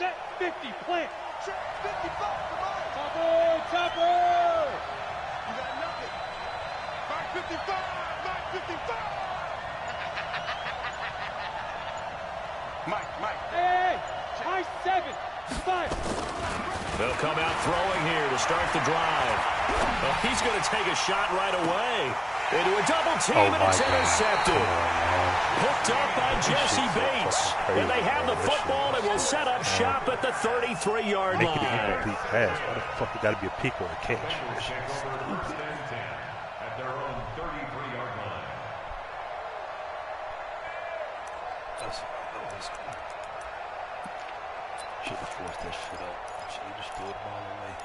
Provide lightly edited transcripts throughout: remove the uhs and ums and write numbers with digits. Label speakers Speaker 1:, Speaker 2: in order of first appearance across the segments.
Speaker 1: Set 50, plant.
Speaker 2: Check 55, come on.
Speaker 1: Topper.
Speaker 2: You got nothing. Mark 55, Mark 55. Mike.
Speaker 1: Hey, high 7, 5.
Speaker 3: They'll come out throwing here to start the drive. Well, he's going to take a shot right away. Into a double team, and it's intercepted. Picked up by Jesse Bates. And they have the football and will set up shop at the 33-yard line.
Speaker 4: Make it a complete pass. Why the fuck it got to be a pick or a catch?
Speaker 5: At their own 33-yard line.
Speaker 4: Should have forced that shit up. Should have just threw it all away.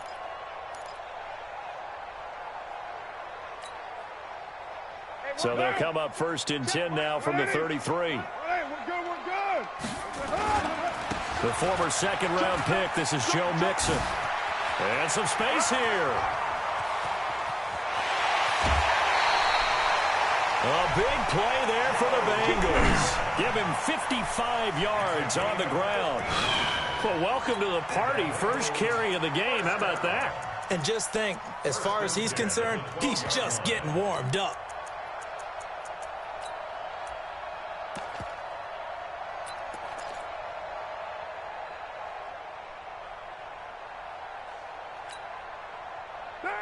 Speaker 3: So they'll come up 1st and 10 now from the 33.
Speaker 2: Hey, we're good.
Speaker 3: The former second-round pick, this is Joe Mixon. And some space here. A big play there for the Bengals. Give him 55 yards on the ground. Well, welcome to the party. First carry of the game. How about that?
Speaker 6: And just think, as far as he's concerned, he's just getting warmed up.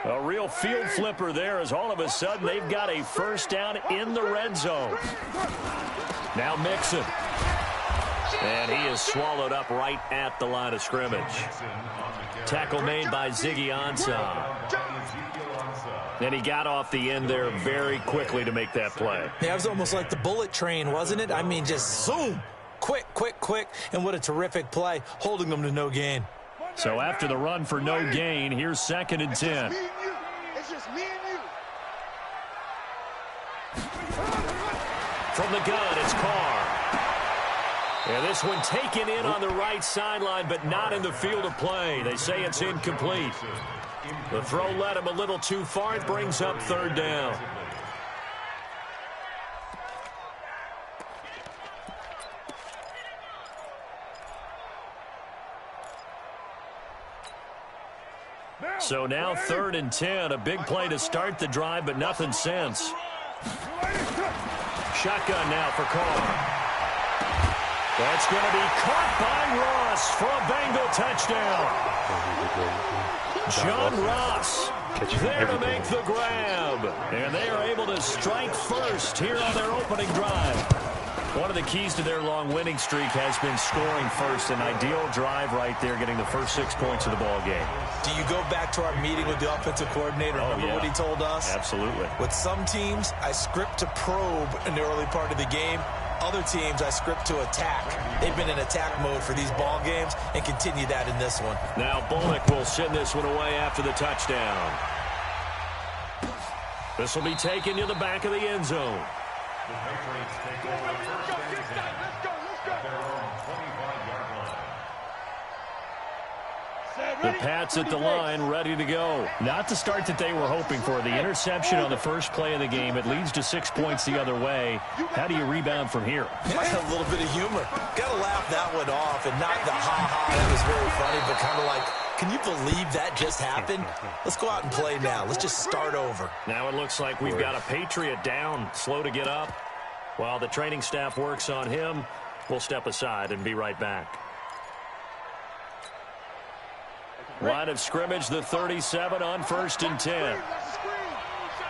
Speaker 3: A real field flipper there as all of a sudden they've got a first down in the red zone. Now Mixon. And he is swallowed up right at the line of scrimmage. Tackle made by Ziggy Ansah. And he got off the end there very quickly to make that play.
Speaker 6: Yeah, it was almost like the bullet train, wasn't it? I mean, just zoom. Quick. And what a terrific play, holding them to no gain.
Speaker 3: So after the run for no gain, here's 2nd and 10.
Speaker 2: It's just me and you.
Speaker 3: From the gun, it's Carr. And this one taken in on the right sideline, but not in the field of play. They say it's incomplete. The throw led him a little too far. It brings up 3rd down. So now 3rd and 10, a big play to start the drive, but nothing since. Shotgun now for Carr. That's going to be caught by Ross for a Bengal touchdown. John Ross there to make the grab. And they are able to strike first here on their opening drive. One of the keys to their long winning streak has been scoring first. An ideal drive right there, getting the first 6 points of the ball game.
Speaker 6: Do you go back to our meeting with the offensive coordinator? Remember what he told us?
Speaker 3: Absolutely.
Speaker 6: With some teams, I script to probe in the early part of the game. Other teams, I script to attack. They've been in attack mode for these ball games and continue that in this one.
Speaker 3: Now Bullock will send this one away after the touchdown. This will be taken to the back of the end zone.
Speaker 5: The Patriots take over the first and 10 at their own 25-yard line.
Speaker 3: The Pats at the line, ready to go. Not the start that they were hoping for. The interception on the first play of the game. It leads to 6 points the other way. How do you rebound from here?
Speaker 6: Yeah, a little bit of humor. Got to laugh that one off and not the ha-ha. That was very funny, but kind of like, can you believe that just happened? Let's go out and play now. Let's just start over.
Speaker 3: Now it looks like we've got a Patriot down, slow to get up. While the training staff works on him, we'll step aside and be right back. Line of scrimmage, the 37 on 1st and 10.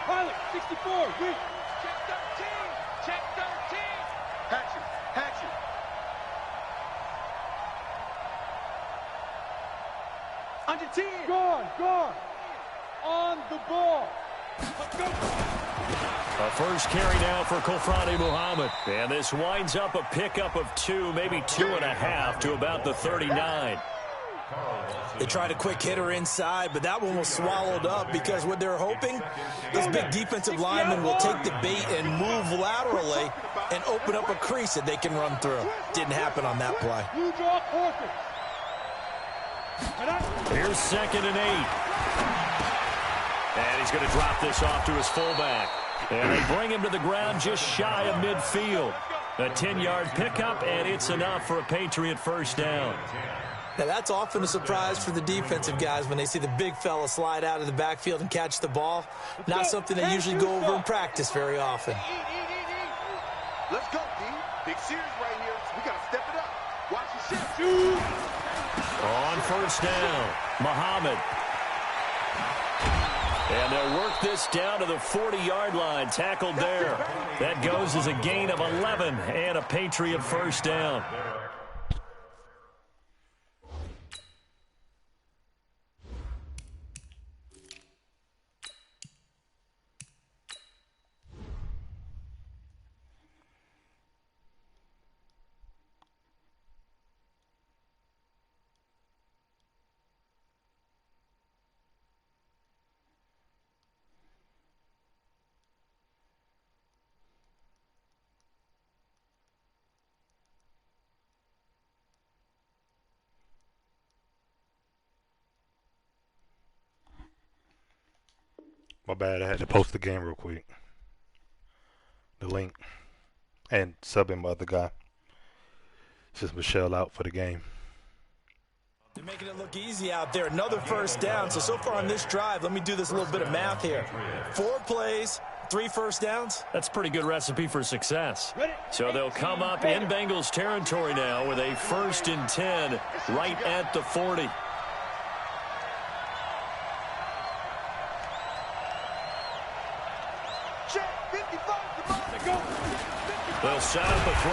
Speaker 1: Pilot, 64, weak.
Speaker 2: Check 13. Hatchet. Under 10.
Speaker 1: Gone. On the ball. Let's go.
Speaker 3: A first carry now for Kofrani Muhammad. And this winds up a pickup of 2, maybe 2.5 to about the 39.
Speaker 6: They tried a quick hitter inside, but that one was swallowed up because what they're hoping, this big defensive lineman will take the bait and move laterally and open up a crease that they can run through. Didn't happen on that play.
Speaker 3: Here's 2nd and 8. And he's going to drop this off to his fullback. And they bring him to the ground just shy of midfield. A 10-yard pickup, and it's enough for a Patriot first down.
Speaker 6: Now, that's often a surprise for the defensive guys when they see the big fella slide out of the backfield and catch the ball. Not something they usually go over in practice very often.
Speaker 2: Let's go, D. Big series right here. We got to step it up. Watch your shit.
Speaker 3: On first down, Muhammad. And they'll work this down to the 40-yard line, tackled there. That goes as a gain of 11 and a Patriot first down.
Speaker 7: My bad, I had to post the game real quick. The link. And subbing my other guy. Since Michelle out for the game.
Speaker 6: They're making it look easy out there. Another first down. So far on this drive, let me do this little bit of math here. 4 plays, 3 first downs.
Speaker 3: That's a pretty good recipe for success. So they'll come up in Bengals territory now with a 1st and 10 right at the 40. They'll set up a throw.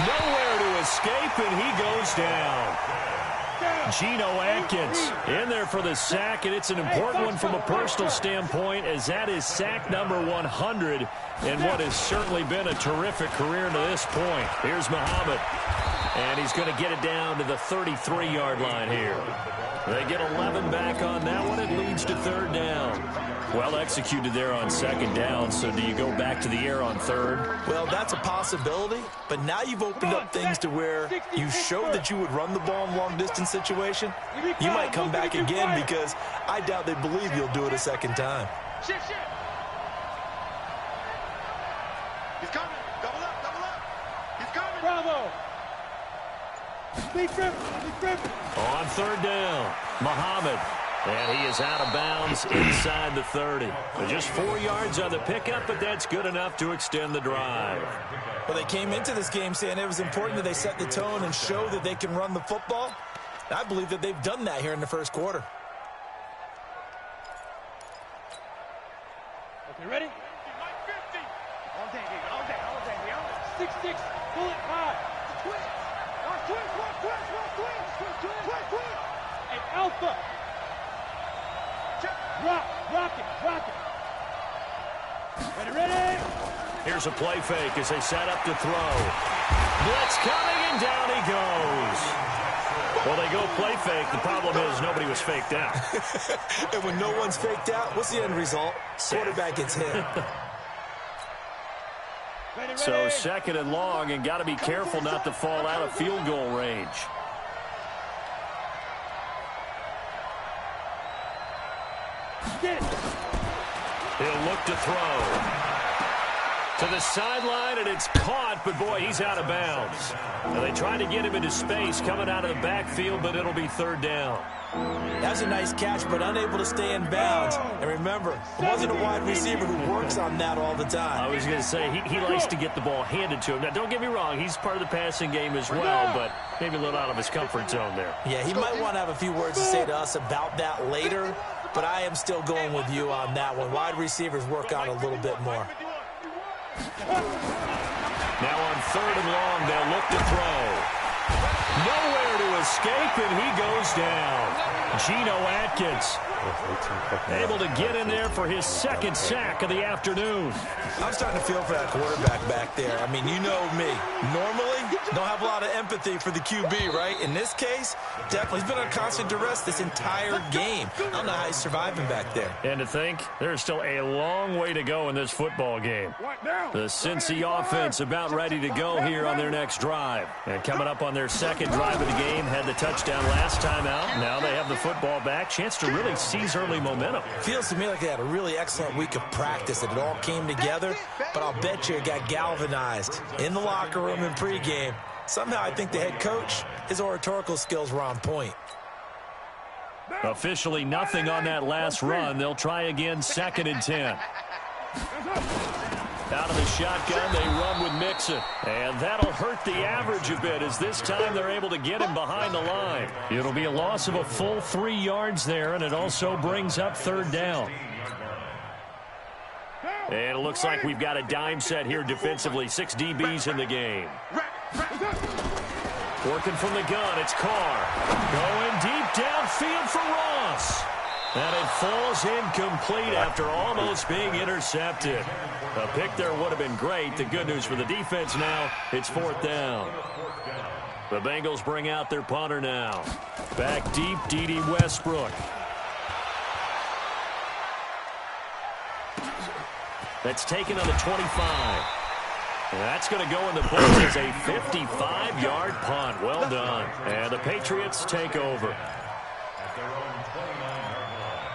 Speaker 3: Nowhere to escape, and he goes down. Geno Atkins in there for the sack, and it's an important one from a personal standpoint, as that is sack number 100 in what has certainly been a terrific career to this point. Here's Muhammad, and he's going to get it down to the 33-yard line here. They get 11 back on that one. It leads to 3rd down. Well executed there on 2nd down, so do you go back to the air on 3rd?
Speaker 6: Well, that's a possibility, but now you've opened up things to where you showed that you would run the ball in long-distance situation. You might come back again because I doubt they believe you'll do it a 2nd time.
Speaker 2: Shift. He's coming. Double up. He's coming.
Speaker 1: Bravo. Big grip.
Speaker 3: On 3rd down, Muhammad. And he is out of bounds inside the 30. Just 4 yards on the pickup, but that's good enough to extend the drive.
Speaker 6: Well, they came into this game saying it was important that they set the tone and show that they can run the football. I believe that they've done that here in the 1st quarter.
Speaker 1: Okay, ready? 6'6", bullet high. Twist. And Alpha. Rock it. Ready.
Speaker 3: Here's a play fake as they set up to throw. Blitz coming, and down he goes. Well, they go play fake. The problem is nobody was faked out.
Speaker 6: And when no one's faked out, what's the end result? Quarterback gets hit.
Speaker 3: So 2nd and long, and got to be careful not to fall out of field goal range. He'll look to throw. To the sideline, and it's caught, but boy, he's out of bounds. Now they tried to get him into space coming out of the backfield, but it'll be 3rd down.
Speaker 6: That's a nice catch, but unable to stay in bounds. And remember, it wasn't a wide receiver who works on that all the time.
Speaker 3: I was going to say, he likes to get the ball handed to him. Now, don't get me wrong, he's part of the passing game as well, but maybe a little out of his comfort zone there.
Speaker 6: Yeah, he might want to have a few words to say to us about that later, but I am still going with you on that one. Wide receivers work on a little bit more.
Speaker 3: Now on 3rd and long, they'll look to throw. Nowhere to escape, and he goes down. Geno Atkins able to get in there for his 2nd sack of the afternoon.
Speaker 6: I'm starting to feel for that quarterback back there. I mean, you know me. Normally, don't have a lot of empathy for the QB, right? In this case, definitely. He's been on constant duress this entire game. I don't know how he's surviving back there.
Speaker 3: And to think, there's still a long way to go in this football game. The Cincy offense about ready to go here on their next drive. And coming up on their 2nd drive of the game, had the touchdown last time out. Now they have the football back. Chance to really seize early momentum.
Speaker 6: Feels to me like they had a really excellent week of practice, that it all came together, but I'll bet you it got galvanized in the locker room in pregame. Somehow I think the head coach, his oratorical skills were on point.
Speaker 3: Officially nothing on that last run. They'll try again, 2nd and 10. Out of the shotgun, they run with Mixon. And that'll hurt the average a bit, as this time they're able to get him behind the line. It'll be a loss of a full 3 yards there, and it also brings up 3rd down. And it looks like we've got a dime set here defensively. 6 DBs in the game. Working from the gun, it's Carr. Going deep downfield for Ross. And it falls incomplete after almost being intercepted. A pick there would have been great. The good news for the defense now, it's 4th down. The Bengals bring out their punter now. Back deep, D.D. Westbrook. That's taken on the 25. And that's going to go in the books as a 55-yard punt. Well done. And the Patriots take over.
Speaker 5: At their own 29-yard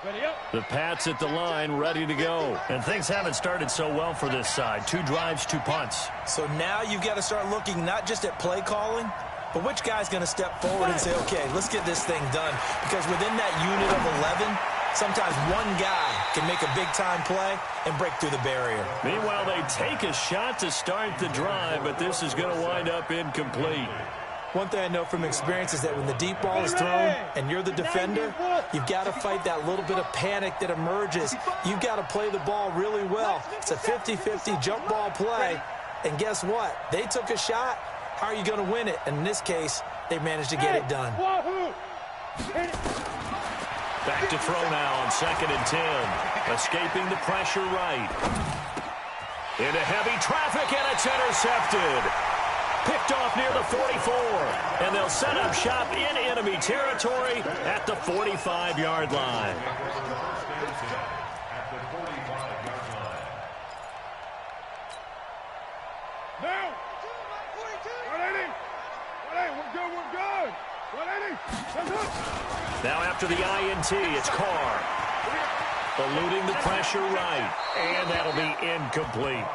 Speaker 5: line.
Speaker 1: Ready up.
Speaker 3: The Pats at the line, ready to go. And things haven't started so well for this side. 2 drives, 2 punts.
Speaker 6: So now you've got to start looking not just at play calling, but which guy's going to step forward and say, okay, let's get this thing done. Because within that unit of 11, sometimes one guy can make a big-time play and break through the barrier.
Speaker 3: Meanwhile, they take a shot to start the drive, but this is going to wind up incomplete.
Speaker 6: One thing I know from experience is that when the deep ball is thrown and you're the defender, you've got to fight that little bit of panic that emerges. You've got to play the ball really well. It's a 50-50 jump ball play. And guess what? They took a shot. How are you going to win it? And in this case, they managed to get it done.
Speaker 3: Back to throw now on 2nd and 10. Escaping the pressure right. Into heavy traffic, and it's intercepted. Picked off near the 44. And they'll set up shop in enemy territory at the 45-yard line.
Speaker 5: At the 45-yard line.
Speaker 1: Now. 180. 180. We're good. We're good. 180. That's it.
Speaker 3: Now after the INT, it's Carr. Eluding the pressure right. And that'll be incomplete.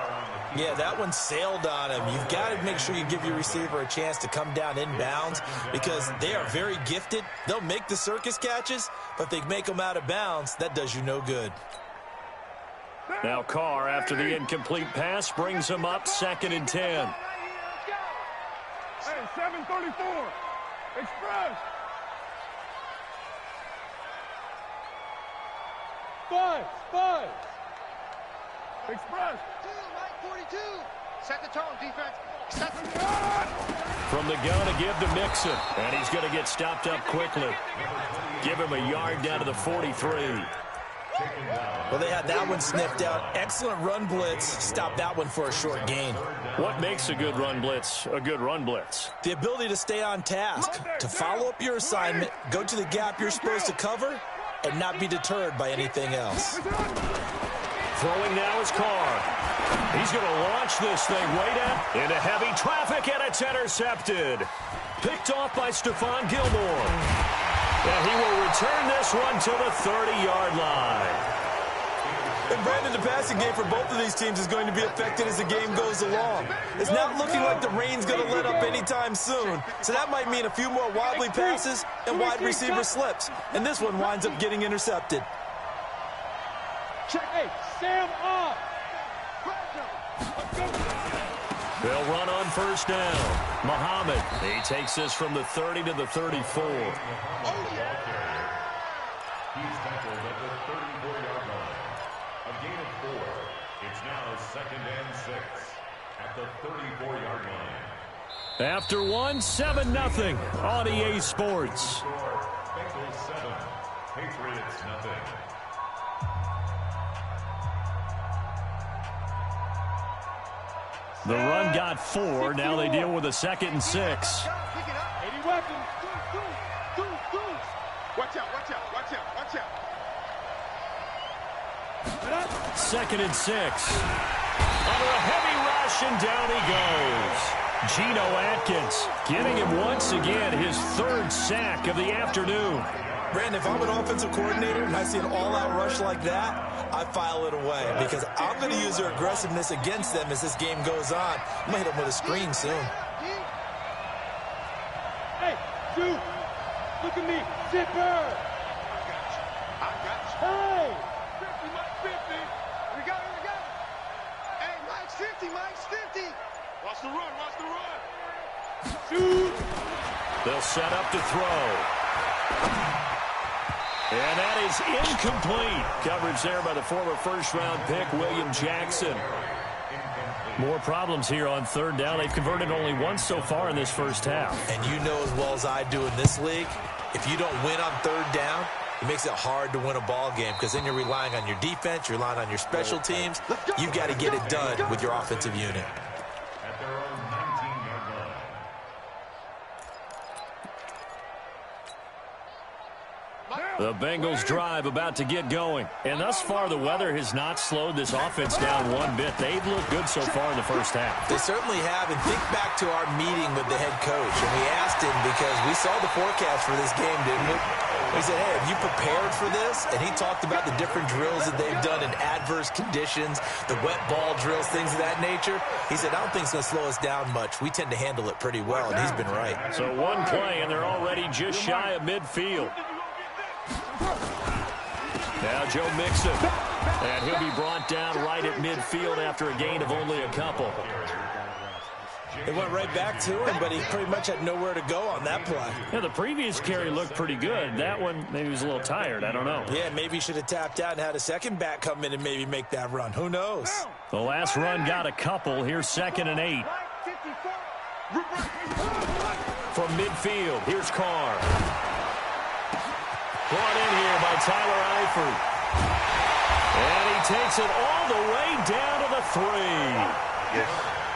Speaker 6: Yeah, that one sailed on him. You've got to make sure you give your receiver a chance to come down inbounds because they are very gifted. They'll make the circus catches, but if they make them out of bounds, that does you no good.
Speaker 3: Now Carr, after the incomplete pass, brings him up 2nd and 10.
Speaker 1: Hey, 734. Express. 5. Express.
Speaker 2: 42. Set the tone, defense. Set the
Speaker 3: From the gun to give to Mixon. And he's going to get stopped up quickly. Give him a yard down to the 43.
Speaker 6: Well, they had that one sniffed out. Excellent run blitz. Stop that one for a short gain.
Speaker 3: What makes a good run blitz a good run blitz?
Speaker 6: The ability to stay on task, to follow up your assignment, go to the gap you're supposed to cover, and not be deterred by anything else.
Speaker 3: Throwing now is Carr. He's going to launch this thing way down into heavy traffic, and it's intercepted. Picked off by Stephon Gilmore. And he will return this one to the 30-yard line.
Speaker 6: And Brandon, the passing game for both of these teams is going to be affected as the game goes along. It's not looking like the rain's going to let up anytime soon. So that might mean a few more wobbly passes and wide receiver slips. And this one winds up getting intercepted.
Speaker 1: Check. Hey, Sam off.
Speaker 3: They'll run on 1st down. Muhammad, he takes this from the 30 to the 34.
Speaker 5: He's tackled at the 34-yard line. A gain of 4. It's now 2nd and 6 at the 34-yard line.
Speaker 3: After 7-0 on EA Sports.
Speaker 5: Bengals 7, Patriots nothing.
Speaker 3: The run got 4. Now they deal with a 2nd and 6.
Speaker 1: 80 weapons.
Speaker 2: Watch out.
Speaker 3: 2nd and 6. Under a heavy rush, and down he goes. Geno Atkins getting him once again his third sack of the afternoon.
Speaker 6: Brandon, if I'm an offensive coordinator and I see an all-out rush like that, I file it away because I'm going to use their aggressiveness against them as this game goes on. I'm going to hit them with a screen soon.
Speaker 1: Hey, dude, look at me. Zipper.
Speaker 2: I got you.
Speaker 1: Hey.
Speaker 2: 50, Mike, 50. We got it. Hey, Mike's 50, Mike's 50. Watch the run, watch the run.
Speaker 1: Shoot.
Speaker 3: They'll set up to throw. And that is incomplete. Coverage there by the former first-round pick, William Jackson. More problems here on third down. They've converted only once so far in this first half.
Speaker 6: And you know as well as I do in this league, if you don't win on third down, it makes it hard to win a ball game because then you're relying on your defense, you're relying on your special teams. You've got to get it done with your offensive unit.
Speaker 5: At their own 19-yard line.
Speaker 3: The Bengals drive about to get going. And thus far, the weather has not slowed this offense down one bit. They've looked good so far in the first half.
Speaker 6: They certainly have. And think back to our meeting with the head coach. And we asked him because we saw the forecast for this game, didn't we? We said, hey, have you prepared for this? And he talked about the different drills that they've done in adverse conditions, the wet ball drills, things of that nature. He said, I don't think it's going to slow us down much. We tend to handle it pretty well, and he's been right.
Speaker 3: So one play, and they're already just shy of midfield. Now Joe Mixon, and he'll be brought down right at midfield after a gain of only a couple.
Speaker 6: It went right back to him, but he pretty much had nowhere to go on that play.
Speaker 3: Yeah, the previous carry looked pretty good. That one, maybe he was a little tired. I don't know.
Speaker 6: Yeah, maybe he should have tapped out and had a second back come in and maybe make that run. Who knows?
Speaker 3: The last run got a couple. Here's 2nd and 8. From midfield, here's Carr. Brought in here by Tyler Eifert. And he takes it all the way down to the 3.
Speaker 7: Yes.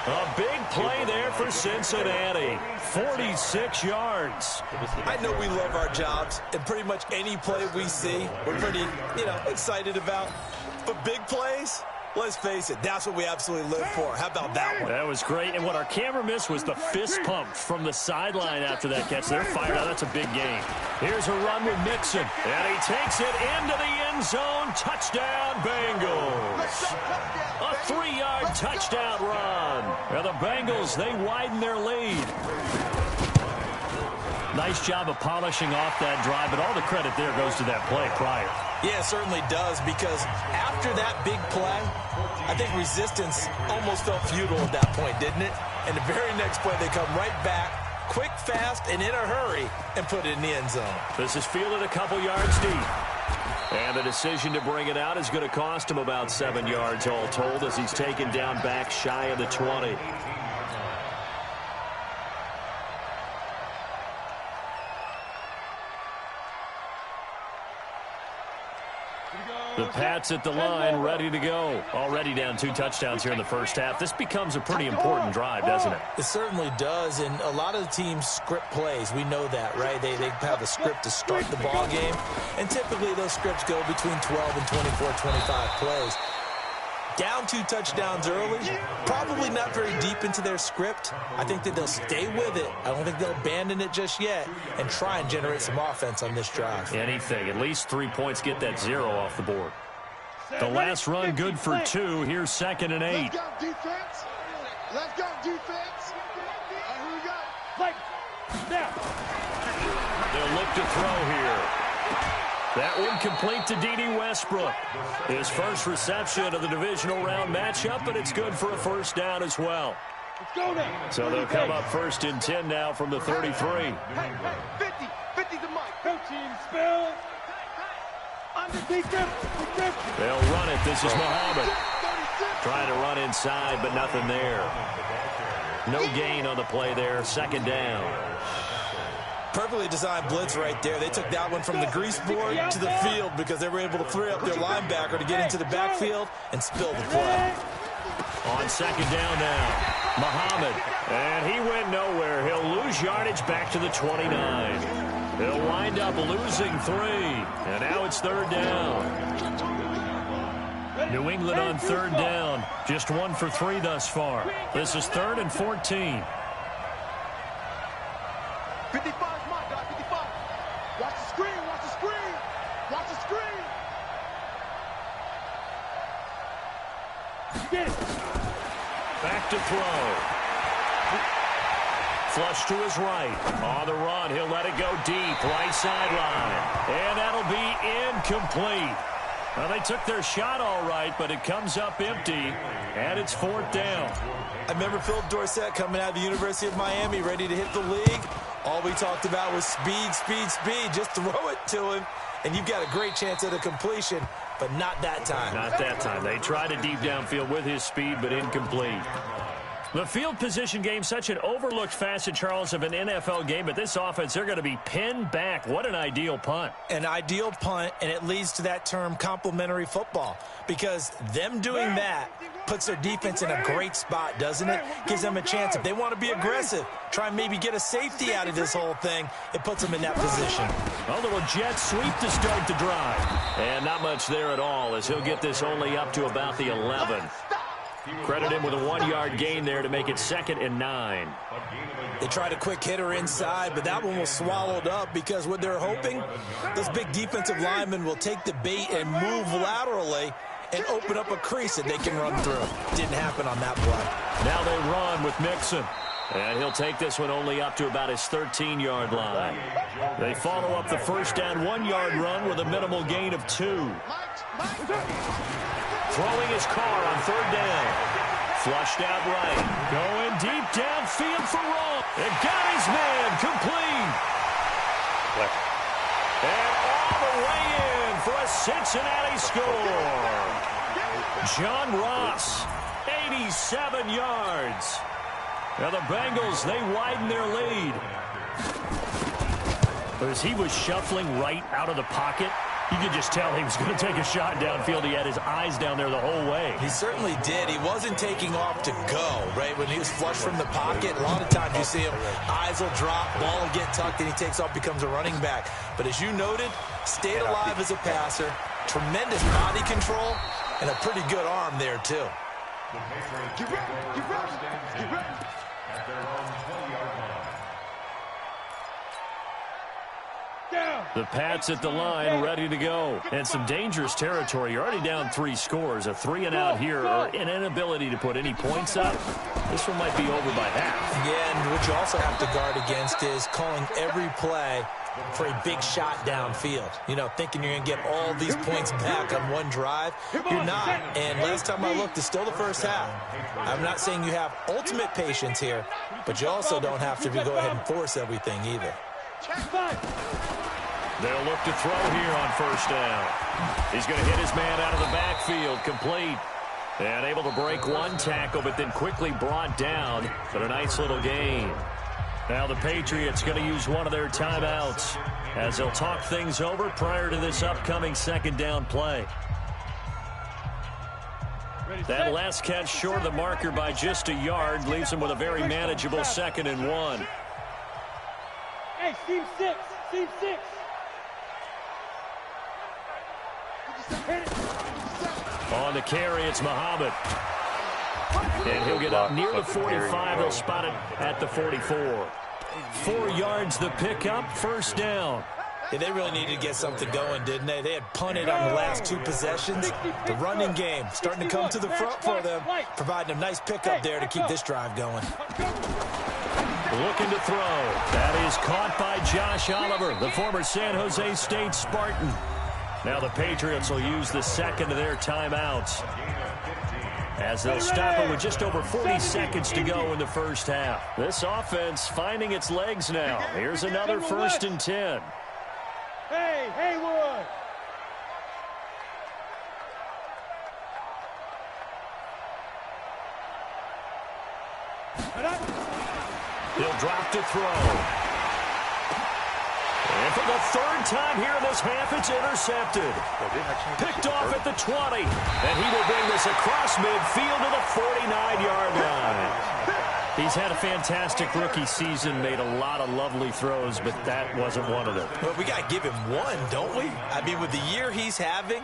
Speaker 3: A big play there for Cincinnati. 46 yards.
Speaker 6: I know we love our jobs, and pretty much any play we see, we're pretty, excited about. But big plays, let's face it, that's what we absolutely live for. How about that one?
Speaker 3: That was great. And what our camera missed was the fist pump from the sideline after that catch. They're fired out. That's a big game. Here's a run with Mixon. And he takes it into the end zone. Touchdown, Bengals. A 3-yard touchdown run. And the Bengals, they widen their lead. Nice job of polishing off that drive, but all the credit there goes to that play prior.
Speaker 6: Yeah, it certainly does, because after that big play, I think resistance almost felt futile at that point, didn't it? And the very next play, they come right back, quick, fast, and in a hurry, and put it in the end zone.
Speaker 3: This is fielded a couple yards deep. And the decision to bring it out is going to cost him about 7 yards all told as he's taken down back shy of the 20. The Pats at the line, ready to go. Already down 2 touchdowns here in the first half. This becomes a pretty important drive, doesn't it?
Speaker 6: It certainly does, and a lot of the teams script plays. We know that, right? They have a script to start the ball game, and typically those scripts go between 12 and 24, 25 plays. Down 2 touchdowns early, probably not very deep into their script. I think that they'll stay with it. I don't think they'll abandon it just yet and try and generate some offense on this drive.
Speaker 3: Anything. At least 3 points, get that 0 off the board. The last run good for 2. Here's 2nd and 8.
Speaker 2: Let's go, defense. Let's go, defense. Who we got?
Speaker 1: Fight. Now.
Speaker 3: They'll look to throw here. That one complete to D.D. Westbrook. His first reception of the divisional round matchup, but it's good for a first down as well.
Speaker 1: Let's go now.
Speaker 3: So they'll come up 1st and 10 now from the 33.
Speaker 2: Hey, 50. 50 to Mike.
Speaker 1: Coaching spill. Underneath them.
Speaker 3: They'll run it. This is Muhammad. Trying to run inside, but nothing there. No gain on the play there. 2nd down.
Speaker 6: Perfectly designed blitz right there. They took that one from the grease board to the field because they were able to free up their linebacker to get into the backfield and spill the play.
Speaker 3: On 2nd down now, Muhammad. And he went nowhere. He'll lose yardage back to the 29. He'll wind up losing 3. And now it's 3rd down. New England on 3rd down. Just 1 for 3 thus far. This is 3rd and 14. throw. Flush to his right. On the run, he'll let it go deep. Right sideline. And that'll be incomplete. Well, they took their shot all right, but it comes up empty, and it's 4th down.
Speaker 6: I remember Philip Dorsett coming out of the University of Miami, ready to hit the league. All we talked about was speed, speed, speed. Just throw it to him, and you've got a great chance at a completion, but not that time.
Speaker 3: Not that time. They tried a deep downfield with his speed, but incomplete. The field position game, such an overlooked facet, Charles, of an NFL game, but this offense, they're going to be pinned back. What an ideal punt.
Speaker 6: An ideal punt, and it leads to that term complementary football, because them doing that puts their defense in a great spot, doesn't it? Gives them a chance. If they want to be aggressive, try and maybe get a safety out of this whole thing, it puts them in that position.
Speaker 3: A little jet sweep to start the drive. And not much there at all, as he'll get this only up to about the 11. Credit him with a 1-yard gain there to make it 2nd and 9.
Speaker 6: They tried a quick hitter inside, but that one was swallowed up because what they're hoping, those big defensive linemen will take the bait and move laterally and open up a crease that they can run through. Didn't happen on that play.
Speaker 3: Now they run with Mixon. And he'll take this one only up to about his 13-yard line. They follow up the first down 1-yard run with a minimal gain of 2. Throwing his car on 3rd down. Flushed out right. Going deep downfield for Roll. And got his man complete. And all the way in for a Cincinnati score. John Ross, 87 yards. Now the Bengals, they widen their lead. But as he was shuffling right out of the pocket, you could just tell he was going to take a shot downfield. He had his eyes down there the whole way.
Speaker 6: He certainly did. He wasn't taking off to go, right? When he was flushed from the pocket, a lot of times you see him, eyes will drop, ball will get tucked, and he takes off, becomes a running back. But as you noted, stayed alive as a passer, tremendous body control, and a pretty good arm there, too.
Speaker 2: Get ready, get ready, get ready.
Speaker 5: At their own 20-yard line.
Speaker 3: The Pats at the line, ready to go. And some dangerous territory. You're already down 3 scores. A 3-and-out here, or an inability to put any points up. This one might be over by half.
Speaker 6: Yeah, and what you also have to guard against is calling every play for a big shot downfield. You know, thinking you're going to get all these points back on one drive. You're not. And last time I looked, it's still the first half. I'm not saying you have ultimate patience here, but you also don't have to go ahead and force everything either.
Speaker 3: They'll look to throw here on 1st down. He's going to hit his man out of the backfield, complete. And able to break one tackle, but then quickly brought down. But a nice little gain. Now the Patriots going to use one of their timeouts as they'll talk things over prior to this upcoming 2nd down play. That last catch short of the marker by just a yard leaves him with a very manageable 2nd and 1.
Speaker 1: Hey, team 6, team 6.
Speaker 3: On the carry, it's Muhammad. And he'll get up near the 45. They'll spot it at the 44. 4 yards the pickup, 1st down.
Speaker 6: Yeah, they really needed to get something going, didn't they? They had punted on the last 2 possessions. The running game starting to come to the front for them, providing a nice pickup there to keep this drive going.
Speaker 3: Looking to throw. That is caught by Josh Oliver, the former San Jose State Spartan. Now the Patriots will use the 2nd of their timeouts as they'll stop it with just over 40 seconds to go in the 1st half. This offense finding its legs now. Here's another 1st and 10.
Speaker 1: Hey, Haywood.
Speaker 3: He'll drop to throw. And for the 3rd time here in this half, it's intercepted. Picked off at the 20. And he will bring this across midfield to the 49-yard line. He's had a fantastic rookie season, made a lot of lovely throws, but that wasn't one of them.
Speaker 6: Well, we got to give him one, don't we? I mean, with the year he's having,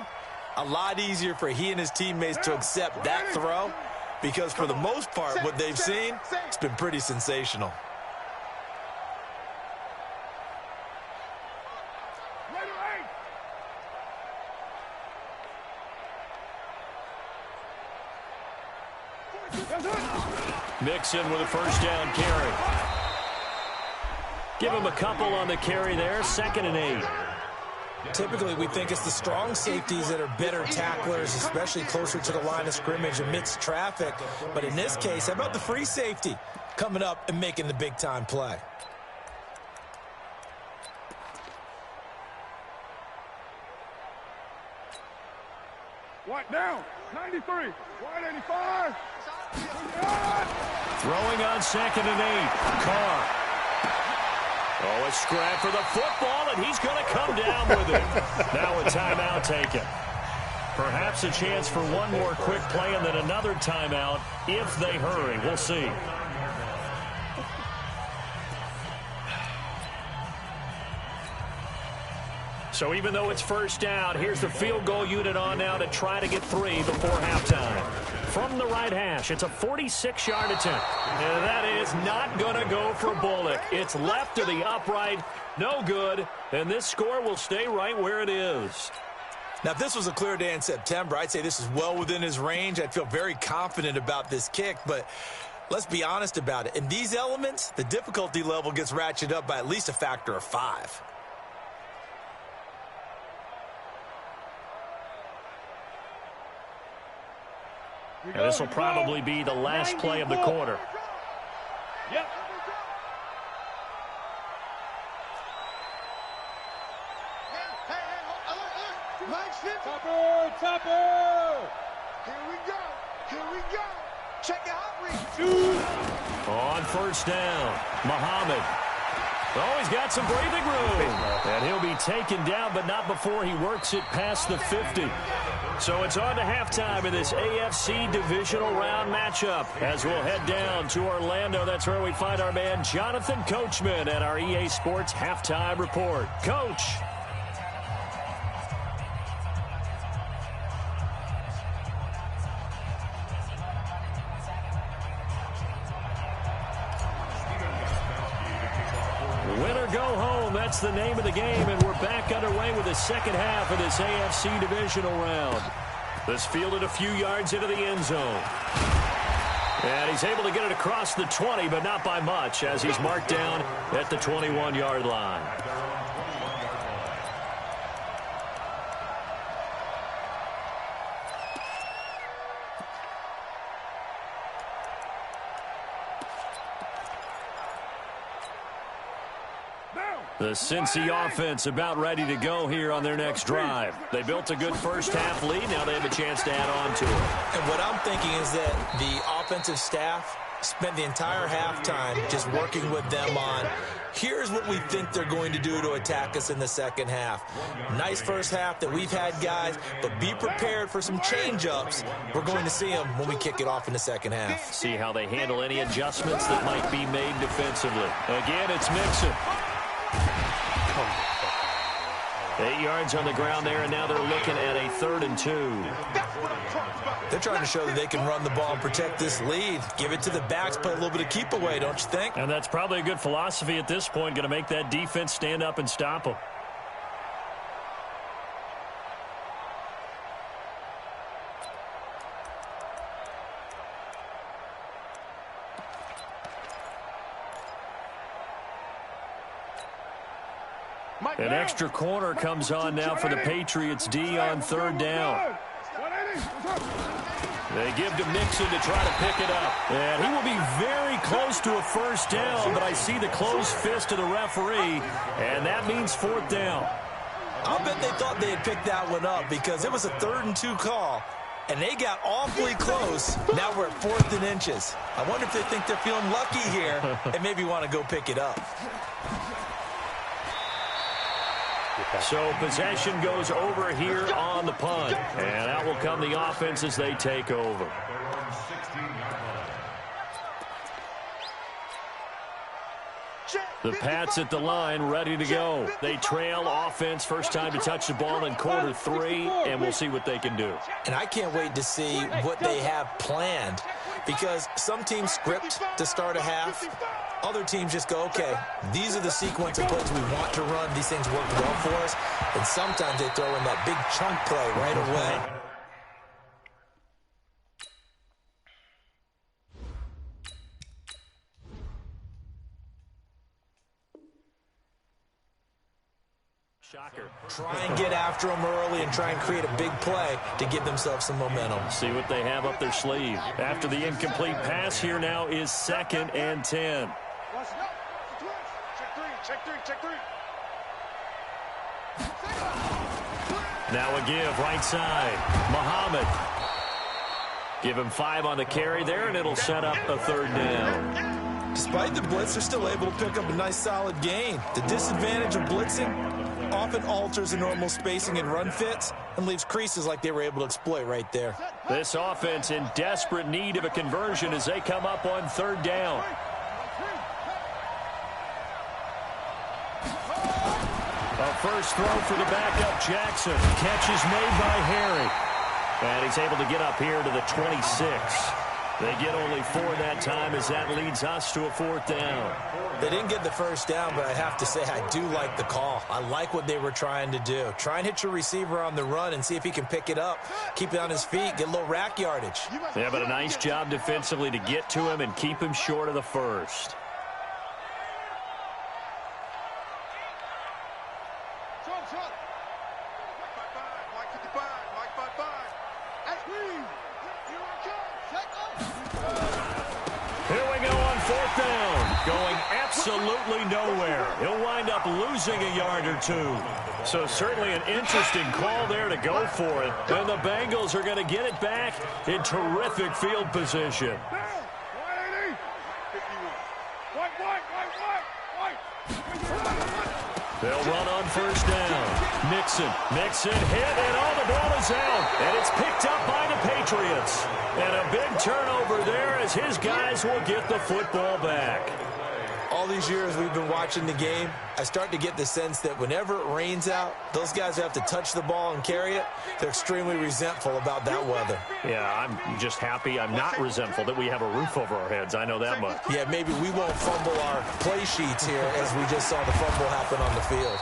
Speaker 6: a lot easier for he and his teammates to accept that throw, because for the most part, what they've seen, it's been pretty sensational.
Speaker 3: Mixon with a first down carry. Give him a couple on the carry there. 2nd and 8.
Speaker 6: Typically, we think it's the strong safeties that are better tacklers, especially closer to the line of scrimmage amidst traffic. But in this case, how about the free safety coming up and making the big-time play?
Speaker 2: White down. 93. White 85.
Speaker 3: Throwing on 2nd and 8. Carr. Oh, a scrap for the football, and he's going to come down with it. Now a timeout taken. Perhaps a chance for one more quick play and then another timeout if they hurry. We'll see. So even though it's first down, here's the field goal unit on now to try to get 3 before halftime. From the right hash, it's a 46-yard attempt. And that is not going to go for Bullock. It's left to the upright. No good. And this score will stay right where it is.
Speaker 6: Now, if this was a clear day in September, I'd say this is well within his range. I'd feel very confident about this kick. But let's be honest about it. In these elements, the difficulty level gets ratcheted up by at least a factor of 5.
Speaker 3: And this will probably be the last play of the quarter.
Speaker 1: Yep. Topper!
Speaker 2: Here we go. Here we go. Check out reach.
Speaker 3: On first down, Muhammad. Oh, he's got some breathing room. And he'll be taken down, but not before he works it past the 50. So it's on to halftime in this AFC divisional round matchup. As we'll head down to Orlando, that's where we find our man Jonathan Coachman at our EA Sports Halftime Report. Coach. Win or go home, that's the name of the game, and we're back underway with the second half of this AFC divisional round. This fielded a few yards into the end zone. And he's able to get it across the 20, but not by much, as he's marked down at the 21-yard line. The Cincy offense about ready to go here on their next drive. They built a good first half lead. Now they have a chance to add on to it.
Speaker 6: And what I'm thinking is that the offensive staff spent the entire halftime just working with them on, here's what we think they're going to do to attack us in the second half. Nice first half that we've had, guys, but be prepared for some change-ups. We're going to see them when we kick it off in the second half.
Speaker 3: See how they handle any adjustments that might be made defensively. Again, it's Mixon. 8 yards on the ground there, and now they're looking at a 3rd and 2.
Speaker 6: They're trying to show that they can run the ball and protect this lead. Give it to the backs, play a little bit of keep away, don't you think?
Speaker 3: And that's probably a good philosophy at this point, going to make that defense stand up and stop them. An extra corner comes on now for the Patriots D on 3rd down. They give to Mixon to try to pick it up. And he will be very close to a first down, but I see the closed fist of the referee, and that means 4th down.
Speaker 6: I'll bet they thought they had picked that one up because it was a 3rd and 2 call, and they got awfully close. Now we're at 4th and inches. I wonder if they think they're feeling lucky here and maybe want to go pick it up.
Speaker 3: So possession goes over here on the punt. And out will come the offense as they take over. The Pats at the line, ready to go. They trail offense, first time to touch the ball in quarter 3, and we'll see what they can do.
Speaker 6: And I can't wait to see what they have planned, because some teams script to start a half. Other teams just go, okay, these are the sequence of plays we want to run. These things work well for us. And sometimes they throw in that big chunk play right away.
Speaker 3: Shocker.
Speaker 6: Try and get after them early and try and create a big play to give themselves some momentum.
Speaker 3: See what they have up their sleeve. After the incomplete pass, here now is 2nd and 10.
Speaker 2: Check three.
Speaker 3: Now a give, right side. Muhammad. Give him 5 on the carry there, and it'll set up a 3rd down.
Speaker 6: Despite the blitz, they're still able to pick up a nice solid gain. The disadvantage of blitzing often alters the normal spacing and run fits and leaves creases like they were able to exploit right there.
Speaker 3: This offense in desperate need of a conversion as they come up on 3rd down. A first throw for the backup Jackson. Catch is made by Harry. And he's able to get up here to the 26. They get only 4 that time as that leads us to a 4th down.
Speaker 6: They didn't get the first down, but I have to say I do like the call. I like what they were trying to do. Try and hit your receiver on the run and see if he can pick it up. Keep it on his feet, get a little rack yardage.
Speaker 3: Yeah, but a nice job defensively to get to him and keep him short of the first. Here we go on 4th down. Going absolutely nowhere. He'll wind up losing a yard or 2. So certainly an interesting call there to go for it. And the Bengals are going to get it back in terrific field position. They'll run on 1st down. Mixon hit, and the ball is out. And it's picked up by the Patriots. And a big turnover there as his guys will get the football back.
Speaker 6: All these years we've been watching the game, I start to get the sense that whenever it rains out, those guys who have to touch the ball and carry it, they're extremely resentful about that weather.
Speaker 3: Yeah, I'm just happy I'm not resentful that we have a roof over our heads. I know that much.
Speaker 6: Yeah, maybe we won't fumble our play sheets here as we just saw the fumble happen on the field.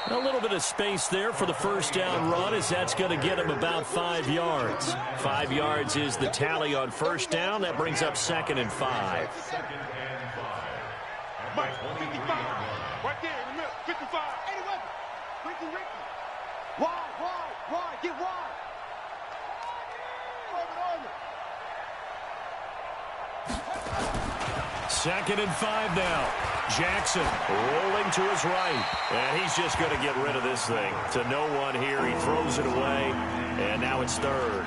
Speaker 3: A little bit of space there for the 1st down run as that's going to get him about 5 yards. 5 yards is the tally on 1st down. That brings up 2nd and 5.
Speaker 2: Mike, 55. Right there in the middle. 55. 81. Ricky. Wide. Get wide.
Speaker 3: Second and 5 now. Jackson rolling to his right. And he's just going to get rid of this thing. To no one here. He throws it away. And now it's 3rd.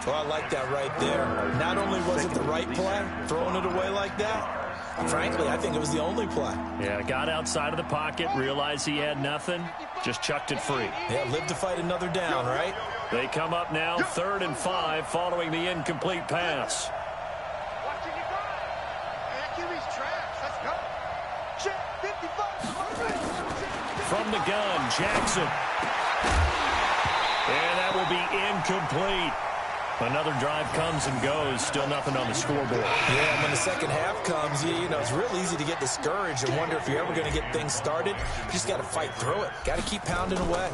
Speaker 6: Well, I like that right there. Not only was it the right play, throwing it away like that, frankly, I think it was the only play.
Speaker 3: Yeah, got outside of the pocket, realized he had nothing, just chucked it free.
Speaker 6: Yeah, live to fight another down, right?
Speaker 3: They come up now 3rd and 5 following the incomplete pass. From the gun, Jackson. And that will be incomplete. Another drive comes and goes. Still nothing on the scoreboard.
Speaker 6: Yeah, and when the second half comes, you know, it's real easy to get discouraged and wonder if you're ever going to get things started. You just got to fight through it. Got to keep pounding away.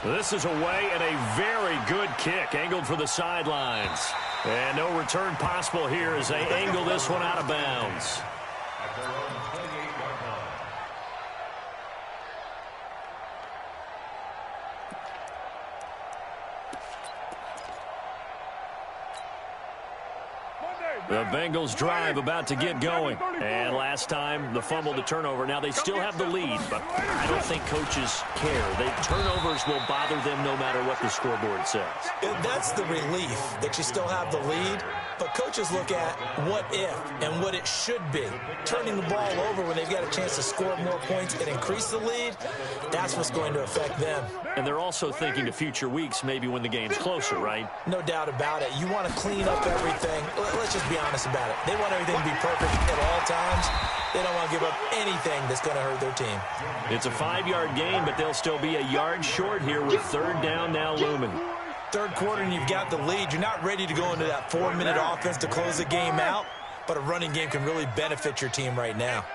Speaker 3: This is away and a very good kick angled for the sidelines. And no return possible here as they angle this one out of bounds.
Speaker 5: At their own 28-yard line.
Speaker 3: The Bengals drive about to get going. And last time, the fumble to turnover. Now, they still have the lead, but I don't think coaches care. Turnovers will bother them no matter what the scoreboard says.
Speaker 6: That's the relief that you still have the lead. But coaches look at what if and what it should be. Turning the ball over when they've got a chance to score more points and increase the lead, that's what's going to affect them.
Speaker 3: And they're also thinking to future weeks, maybe when the game's closer, right?
Speaker 6: No doubt about it. You want to clean up everything. Let's just be honest about it. They want everything to be perfect at all times. They don't want to give up anything that's going to hurt their team.
Speaker 3: It's a 5-yard gain, but they'll still be a yard short here with 3rd down now looming.
Speaker 6: Third quarter and you've got the lead. You're not ready to go into that 4-minute offense to close the game out, but a running game can really benefit your team right now.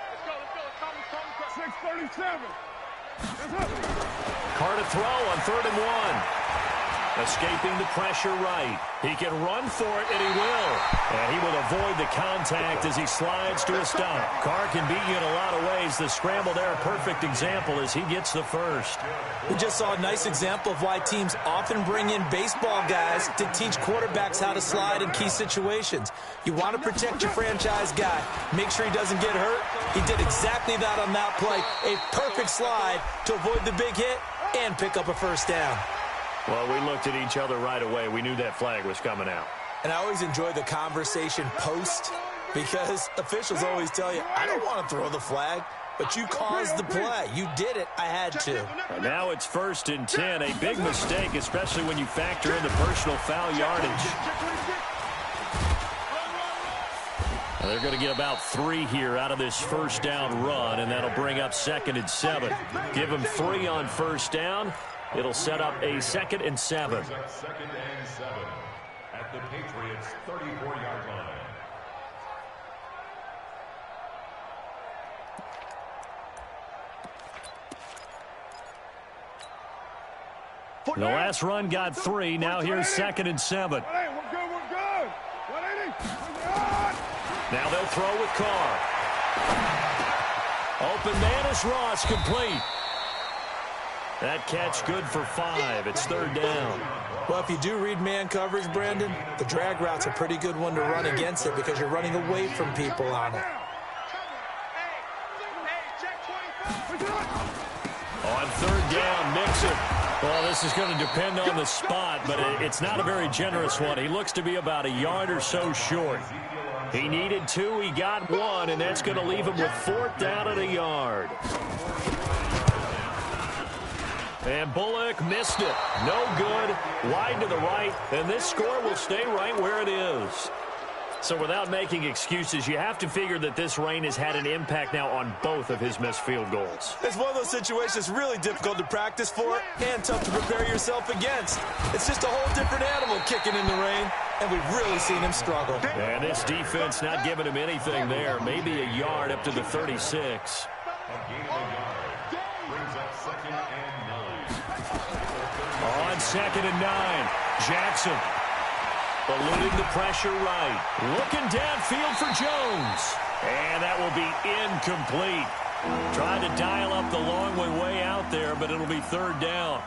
Speaker 1: 6:37.
Speaker 3: Carr to throw on 3rd and 1. Escaping the pressure right. He can run for it, and he will. And he will avoid the contact as he slides to a stop. Carr can beat you in a lot of ways. The scramble there, a perfect example as he gets the first.
Speaker 6: We just saw a nice example of why teams often bring in baseball guys to teach quarterbacks how to slide in key situations. You want to protect your franchise guy. Make sure he doesn't get hurt. He did exactly that on that play. A perfect slide to avoid the big hit and pick up a first down.
Speaker 3: Well, we looked at each other right away. We knew that flag was coming out.
Speaker 6: And I always enjoy the conversation post because officials always tell you, I don't want to throw the flag, but you caused the play. You did it. I had to.
Speaker 3: And now it's 1st and 10. A big mistake, especially when you factor in the personal foul yardage. Well, they're going to get about 3 here out of this first down run, and that'll bring up 2nd and 7. Give them 3 on first down. It'll set up a 2nd and 7.
Speaker 5: 2nd and 7 at the Patriots' 34-yard line.
Speaker 3: The last run got 3. Now here's 2nd and 7.
Speaker 2: Hey, we're good, we're good. 180.
Speaker 3: Now they'll throw with Carr. Open man is Ross, complete. That catch good for 5. It's 3rd down.
Speaker 6: Well, if you do read man coverage, Brandon, the drag route's a pretty good one to run against it because you're running away from people on it.
Speaker 3: On 3rd down, Mixon. Well, this is going to depend on the spot, but it's not a very generous one. He looks to be about a yard or so short. He needed 2, he got 1, and that's going to leave him with 4th down and a yard. And Bullock missed it. No good. Wide to the right. And this score will stay right where it is. So without making excuses, you have to figure that this rain has had an impact now on both of his missed field goals.
Speaker 6: It's one of those situations really difficult to practice for and tough to prepare yourself against. It's just a whole different animal kicking in the rain, and we've really seen him struggle.
Speaker 3: And this defense not giving him anything there. Maybe a yard up to the 36.
Speaker 5: A gain of a yard brings up 2nd and 9.
Speaker 3: On 2nd and 9, Jackson eluding the pressure right. Looking downfield for Jones. And that will be incomplete. Trying to dial up the long way out there, but it'll be 3rd down.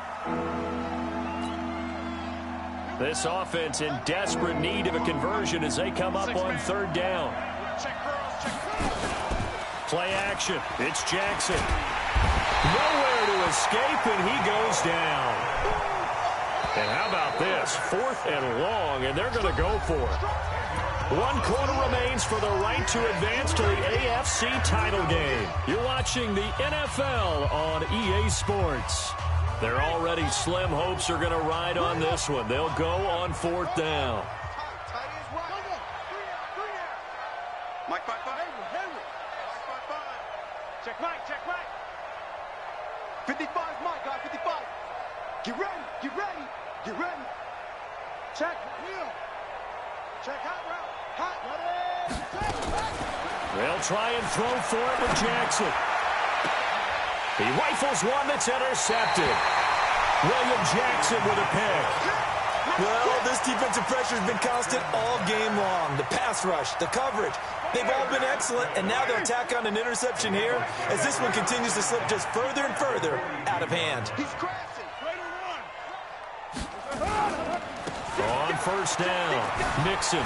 Speaker 3: This offense in desperate need of a conversion as they come up on 3rd down. Play action. It's Jackson. Nowhere to escape, and he goes down. And how about this? 4th and long, and they're going to go for it. 1 quarter remains for the right to advance to the AFC title game. You're watching the NFL on EA Sports. Their already slim hopes are going to ride on this one. They'll go on 4th down.
Speaker 2: Mike, 5-5. Check Mike, check Mike. 55, Mike, guy, 55. Get ready, get ready, get ready. Check, wheel. Check hot route. Hot, ready.
Speaker 3: They'll try and throw for it with Jackson. He rifles one that's intercepted. William Jackson with a pick.
Speaker 6: Well, this defensive pressure has been constant all game long. The pass rush, the coverage, they've all been excellent, and now they'll tack on an interception here as this one continues to slip just further and further out of hand.
Speaker 2: He's crashing.
Speaker 3: On 1st down, Mixon.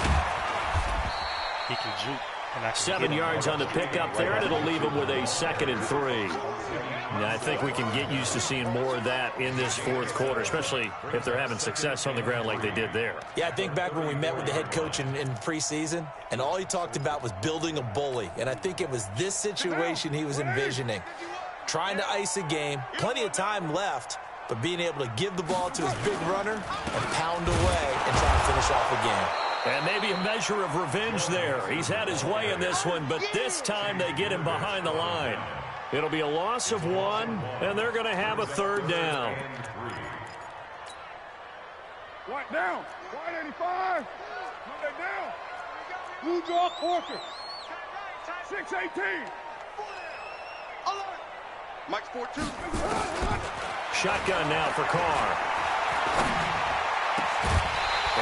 Speaker 7: He can juke.
Speaker 3: 7 yards on the pickup there, and it'll leave him with a 2nd and 3. Now, I think we can get used to seeing more of that in this 4th quarter, especially if they're having success on the ground like they did there.
Speaker 6: Yeah, I think back when we met with the head coach in preseason, and all he talked about was building a bully. And I think it was this situation he was envisioning. Trying to ice a game, plenty of time left, but being able to give the ball to his big runner and pound away and try to finish off a game.
Speaker 3: And maybe a measure of revenge there. He's had his way in this one, but this time they get him behind the line. It'll be a loss of 1, and they're going to have a 3rd down.
Speaker 2: White down. 185. Put that down. Blue draw quarter. 618. Mike's 4-2.
Speaker 3: Shotgun now for Carr.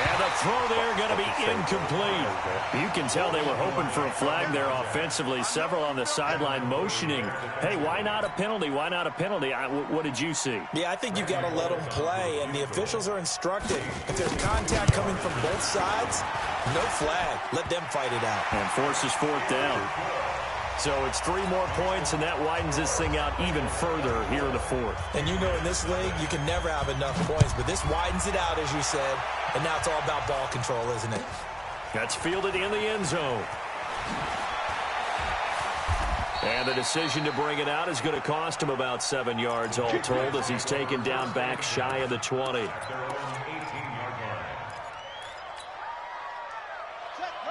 Speaker 3: And the throw there going to be incomplete. You can tell they were hoping for a flag there offensively. Several on the sideline motioning, hey, why not a penalty? Why not a penalty? What did you see?
Speaker 6: Yeah, I think you've got to let them play, and the officials are instructed. If there's contact coming from both sides, no flag. Let them fight it out.
Speaker 3: And forces fourth down. So it's 3 more points, and that widens this thing out even further here in the fourth.
Speaker 6: And you know in this league, you can never have enough points, but this widens it out, as you said, and now it's all about ball control, isn't it?
Speaker 3: That's fielded in the end zone. And the decision to bring it out is going to cost him about 7 yards all told as he's taken down back shy of the 20.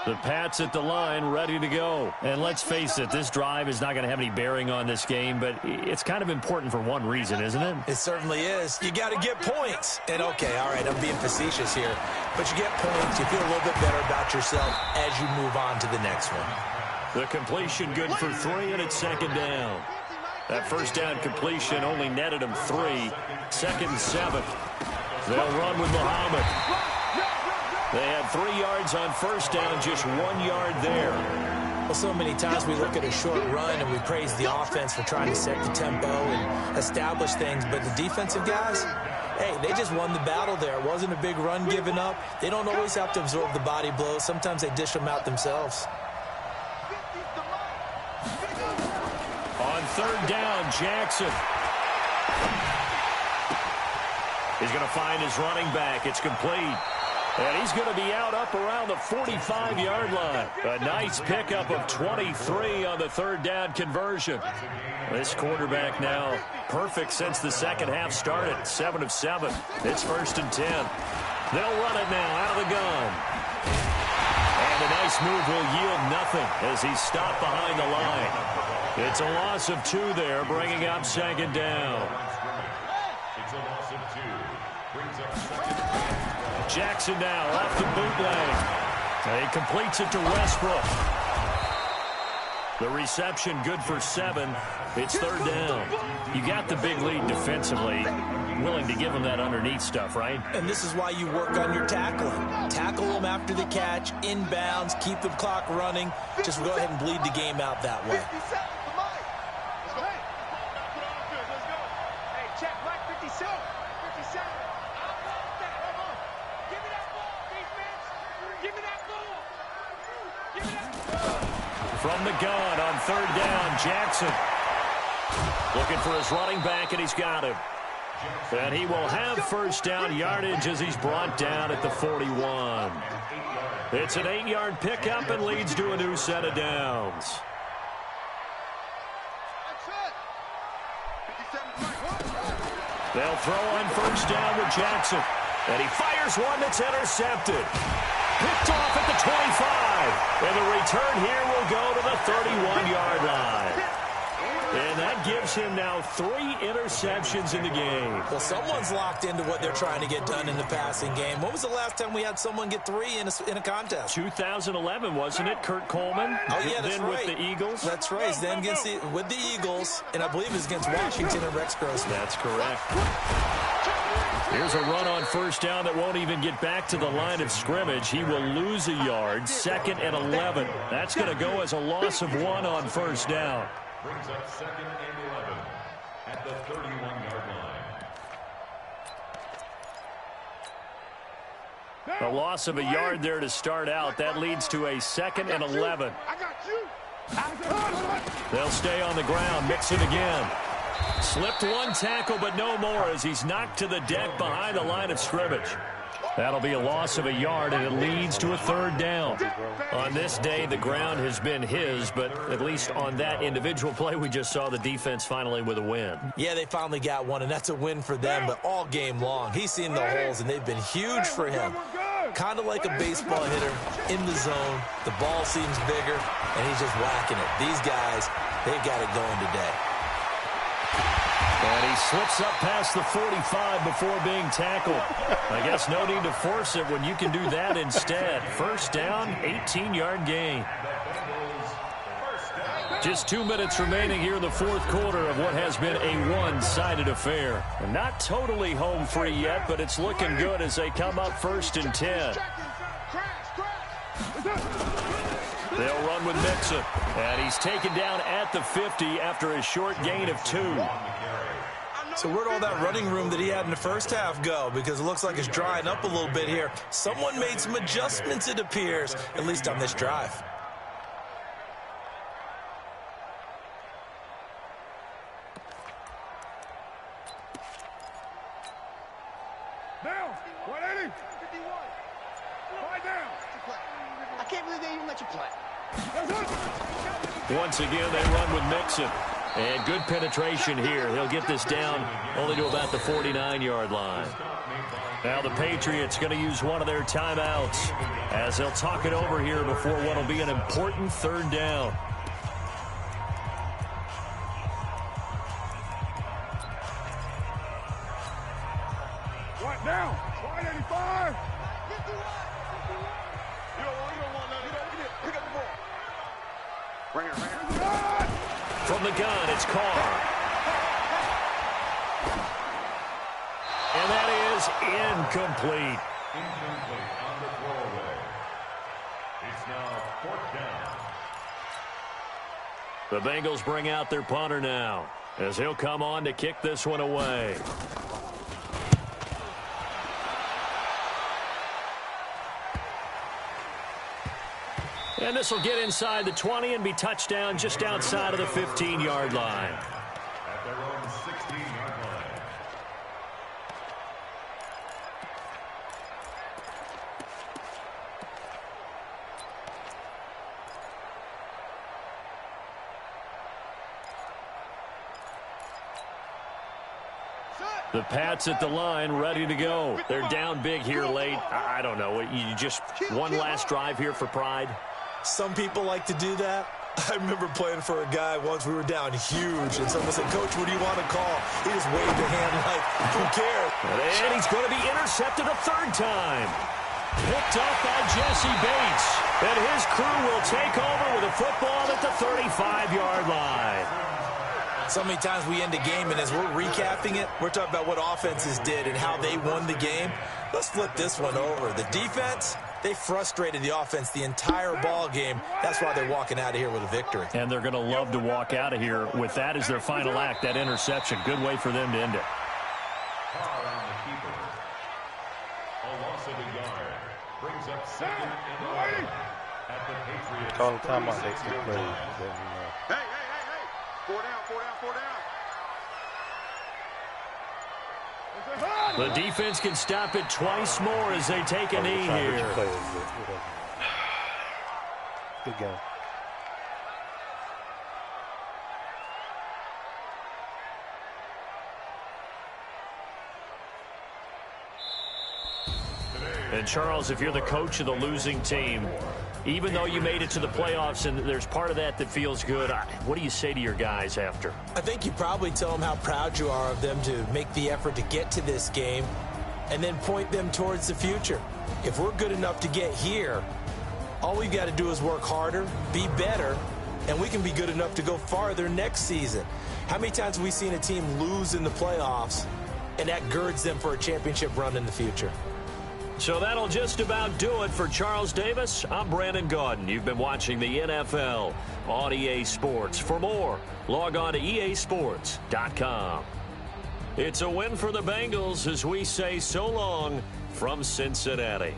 Speaker 3: The Pats at the line, ready to go. And let's face it, this drive is not going to have any bearing on this game, but it's kind of important for one reason, isn't it?
Speaker 6: It certainly is. You got to get points. And, okay, all right, I'm being facetious here. But you get points, you feel a little bit better about yourself as you move on to the next one.
Speaker 3: The completion good for 3, and it's second down. That first down completion only netted him 3. 2nd and 7. They'll run with Muhammad. They had 3 yards on first down, just 1 yard there.
Speaker 6: Well, so many times we look at a short run and we praise the offense for trying to set the tempo and establish things, but the defensive guys, hey, they just won the battle there. It wasn't a big run given up. They don't always have to absorb the body blows. Sometimes they dish them out themselves.
Speaker 3: On third down, Jackson. He's going to find his running back. It's complete. And he's going to be out up around the 45-yard line. A nice pickup of 23 on the third down conversion. This quarterback now perfect since the second half started. 7 of 7. It's 1st and 10. They'll run it now out of the gun. And a nice move will yield nothing as he's stopped behind the line. It's a loss of 2 there, bringing up second down.
Speaker 5: It's a loss of 2. Brings up second down.
Speaker 3: Jackson now off the bootleg. He completes it to Westbrook. The reception good for 7. It's third down. You got the big lead defensively. Willing to give them that underneath stuff, right?
Speaker 6: And this is why you work on your tackling. Tackle them after the catch, inbounds, keep the clock running. Just go ahead and bleed the game out that way.
Speaker 3: From the gun on third down, Jackson. Looking for his running back, and he's got him. And he will have first down yardage as he's brought down at the 41. It's an 8-yard pickup and leads to a new set of downs. They'll throw on first down with Jackson. And he fires one that's intercepted. Picked off at the 25. And the return here will go to the 31-yard line. And that gives him now 3 interceptions in the game.
Speaker 6: Well, someone's locked into what they're trying to get done in the passing game. When was the last time we had someone get 3 in a contest?
Speaker 3: 2011, wasn't it? Kurt Coleman?
Speaker 6: Oh, yeah, that's
Speaker 3: then
Speaker 6: right.
Speaker 3: with the Eagles?
Speaker 6: That's right. Then with the Eagles, and I believe it's against Washington and Rex Grossman.
Speaker 3: That's correct. Here's a run on first down that won't even get back to the line of scrimmage. He will lose a yard, 2nd and 11. That's going to go as a loss of 1 on first down.
Speaker 5: Brings up 2nd and 11 at the 31-yard line.
Speaker 3: A loss of a yard there to start out. That leads to a 2nd and 11. They'll stay on the ground, mix it again. Slipped 1 tackle, but no more as he's knocked to the deck behind the line of scrimmage. That'll be a loss of a yard, and it leads to a third down. On this day, the ground has been his, but at least on that individual play, we just saw the defense finally with a win.
Speaker 6: Yeah, they finally got one, and that's a win for them, but all game long, he's seen the holes, and they've been huge for him. Kind of like a baseball hitter in the zone. The ball seems bigger, and he's just whacking it. These guys, they've got it going today.
Speaker 3: And he slips up past the 45 before being tackled. I guess no need to force it when you can do that instead. First down, 18-yard gain. Just 2 minutes remaining here in the fourth quarter of what has been a one-sided affair. And not totally home free yet, but it's looking good as they come up 1st and 10. They'll run with Mixon. And he's taken down at the 50 after a short gain of 2.
Speaker 6: So where'd all that running room that he had in the first half go? Because it looks like it's drying up a little bit here. Someone made some adjustments, it appears, at least on this drive.
Speaker 1: Down. 180. 51. Right down.
Speaker 2: I can't believe they even let you play.
Speaker 3: Once again, they run with Mixon. And good penetration here. He'll get this down only to about the 49-yard line. Now the Patriots going to use one of their timeouts as they'll talk it over here before what will be an important 3rd down.
Speaker 1: One down. 185.
Speaker 2: You don't want that. Pick up the ball. Bring it.
Speaker 3: From the gun, it's Carr. And that is incomplete.
Speaker 5: Incomplete on the throwaway. It's now 4th down.
Speaker 3: The Bengals bring out their punter now as he'll come on to kick this one away. And this will get inside the 20 and be touchdown just outside of the 15-yard line.
Speaker 5: At their own 16-yard line.
Speaker 3: The Pats at the line, ready to go. They're down big here late. I don't know. You just one last drive here for pride?
Speaker 6: Some people like to do that. I remember playing for a guy once. We were down huge, and someone said, "Coach, what do you want to call?" He just waved a hand like, who cares?
Speaker 3: And he's going to be intercepted a 3rd time. Picked up by Jesse Bates. And his crew will take over with a football at the 35-yard line.
Speaker 6: So many times we end a game, and as we're recapping it, we're talking about what offenses did and how they won the game. Let's flip this one over. The defense, they frustrated the offense the entire ball game. That's why they're walking out of here with a victory.
Speaker 3: And they're going to love to walk out of here with that as their final act, that interception. Good way for them to end it.
Speaker 5: Carr on the keeper. A loss of a yard. Brings up 2nd and 11 at the Patriots.
Speaker 7: Call the timeout. They can play.
Speaker 2: Hey. 4 down.
Speaker 3: The defense can stop it twice more as they take a knee here.
Speaker 7: Good game.
Speaker 3: And Charles, if you're the coach of the losing team, even though you made it to the playoffs and there's part of that feels good, what do you say to your guys after?
Speaker 6: I think you probably tell them how proud you are of them to make the effort to get to this game and then point them towards the future. If we're good enough to get here, all we've got to do is work harder, be better, and we can be good enough to go farther next season. How many times have we seen a team lose in the playoffs, and that girds them for a championship run in the future?
Speaker 3: So that'll just about do it for Charles Davis. I'm Brandon Gaudin. You've been watching the NFL on EA Sports. For more, log on to easports.com. It's a win for the Bengals as we say so long from Cincinnati.